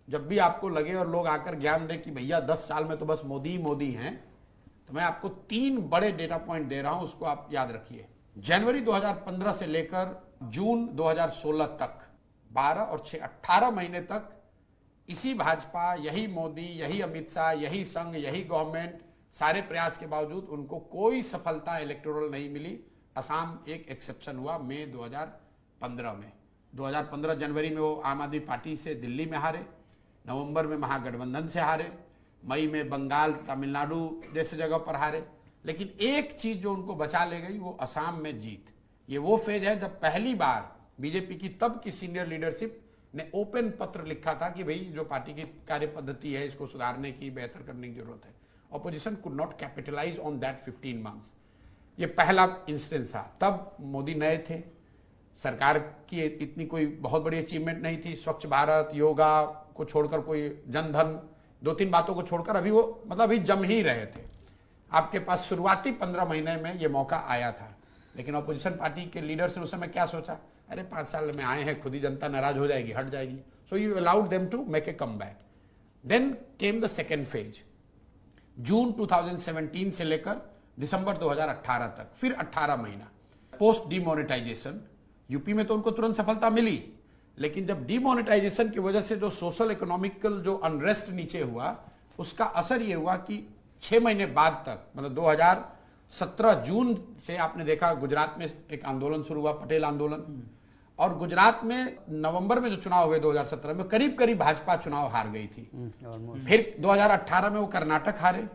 जब भी आपको लगे और लोग आकर ज्ञान दे कि भैया 10 साल में तो बस मोदी ही मोदी हैं, तो मैं आपको 3 बड़े डेटा पॉइंट दे रहा हूं, उसको आप याद रखिए। जनवरी 2015 से लेकर जून 2016 तक 12 और 6 18 महीने तक इसी भाजपा, यही मोदी, यही अमित शाह, यही संघ, यही गवर्नमेंट, सारे प्रयास के बावजूद उनको कोई सफलता इलेक्टोरल नहीं मिली। असम एक एक्सेप्शन हुआ मई 2015 में। 2015 जनवरी में वो आम आदमी पार्टी से दिल्ली में हारे, नवंबर में महागठबंधन से हारे, मई में बंगाल, तमिलनाडु जैसे जगह पर हारे। लेकिन एक चीज जो उनको बचा ले गई वो असम में जीत। ये वो फेज है जब पहली बार बीजेपी की तब की सीनियर लीडरशिप ने ओपन पत्र लिखा था कि भाई जो पार्टी की कार्य पद्धति है इसको सुधारने की, बेहतर करने की जरूरत है। Opposition could not capitalise on that 15 months. ये पहला इंस्टेंस था। तब मोदी नए थे, सरकार की इतनी कोई बहुत बड़ी अचीवमेंट नहीं थी। स्वच्छ भारत, योगा को छोड़कर, कोई जनधन, 2-3 बातों को छोड़कर अभी वो मतलब अभी जम ही रहे थे। आपके पास शुरुआती 15 महीने में ये मौका आया था, लेकिन ऑपोजिशन पार्टी के लीडर्स ने उस समय क्या सोचा, अरे 5 साल में आए हैं, खुद ही जनता नाराज हो जाएगी, हट जाएगी। So you allowed them to make a comeback. Then came the second phase, June 2017 से लेकर दिसंबर 2018 तक, फिर 18 महीना पोस्ट डीमोनेटाइजेशन। यूपी में तो उनको तुरंत सफलता मिली, लेकिन जब डीमोनेटाइजेशन की वजह से जो सोशल इकोनॉमिकल जो अनरेस्ट नीचे हुआ, उसका असर यह हुआ कि 6 महीने बाद तक, मतलब 2017 जून से आपने देखा गुजरात में एक आंदोलन शुरू हुआ, पटेल आंदोलन, और गुजरात में नवंबर में जो चुनाव हुए 2017 में करीब करीब भाजपा चुनाव हार गई थी। फिर 2018 में वो कर्नाटक हारे,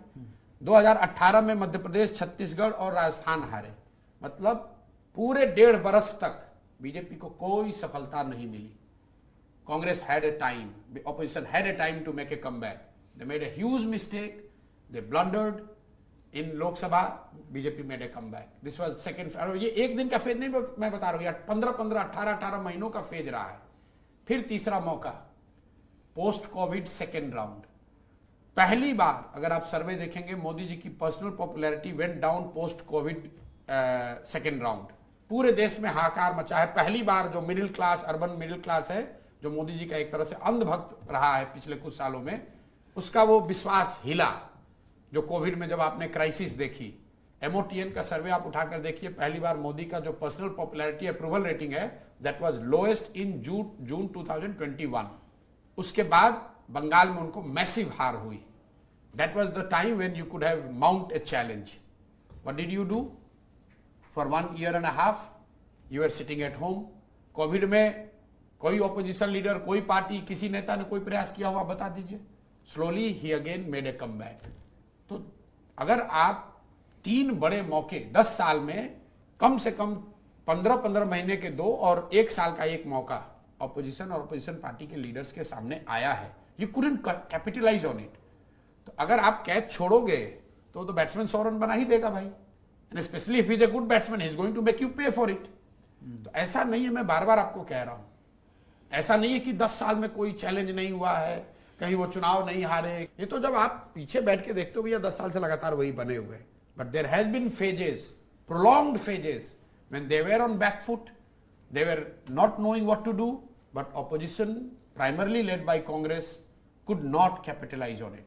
2018 में मध्य प्रदेश, छत्तीसगढ़ और राजस्थान हारे। मतलब पूरे 1.5 बरस तक बीजेपी को कोई सफलता नहीं मिली। Congress had a time, opposition had a time to make a comeback. They made a huge mistake, they blundered in Lok Sabha, BJP made a comeback. This was second. ये एक दिन का फेज नहीं मैं बता रहा हूं, 15-15, 18-18 महीनों का फेज रहा है। फिर तीसरा मौका, पोस्ट कोविड सेकेंड राउंड। पहली बार अगर आप सर्वे देखेंगे, मोदी जी की personal popularity went down post Covid second round. पूरे देश में हाहाकार मचा है। पहली बार जो middle class, urban middle class है, जो मोदी जी का एक तरह से अंधभक्त रहा है पिछले कुछ सालों में, उसका वो विश्वास हिला। जो कोविड में जब आपने क्राइसिस देखी, एमओटीएन का सर्वे आप उठाकर देखिए, पहली बार मोदी का जो पर्सनल पॉपुलैरिटी अप्रूवल रेटिंग है, that was lowest in June 2021। उसके बाद बंगाल में उनको मैसिव हार हुई। That was the time when you could have mount a challenge. What did you do? For 1.5 years you are sitting at home. Covid में कोई opposition leader, कोई party, किसी नेता ने कोई प्रयास किया हुआ बता दीजिए। Slowly he again made a comeback. तो अगर आप 3 बड़े मौके 10 साल में, कम से कम 15-15 महीने के 2 और 1 साल का एक मौका ऑपोजिशन और ऑपोजिशन पार्टी के लीडर्स के सामने आया है, you couldn't capitalise on it. तो अगर आप कैच छोड़ोगे तो बैट्समैन 100 रन बना ही देगा भाई। And specially if is a good batsman, he is going to make you pay for it. तो ऐसा नहीं है, मैं बार बार आपको कह रहा हूं, ऐसा नहीं है कि 10 साल में कोई चैलेंज नहीं हुआ है, कहीं वो चुनाव नहीं हारे। ये तो जब आप पीछे बैठ के देखते हो भैया 10 साल से लगातार वही बने हुए। But there has been phases, prolonged phases, when they were on back foot, they were not knowing what to do, but opposition primarily led by Congress could not capitalise on it.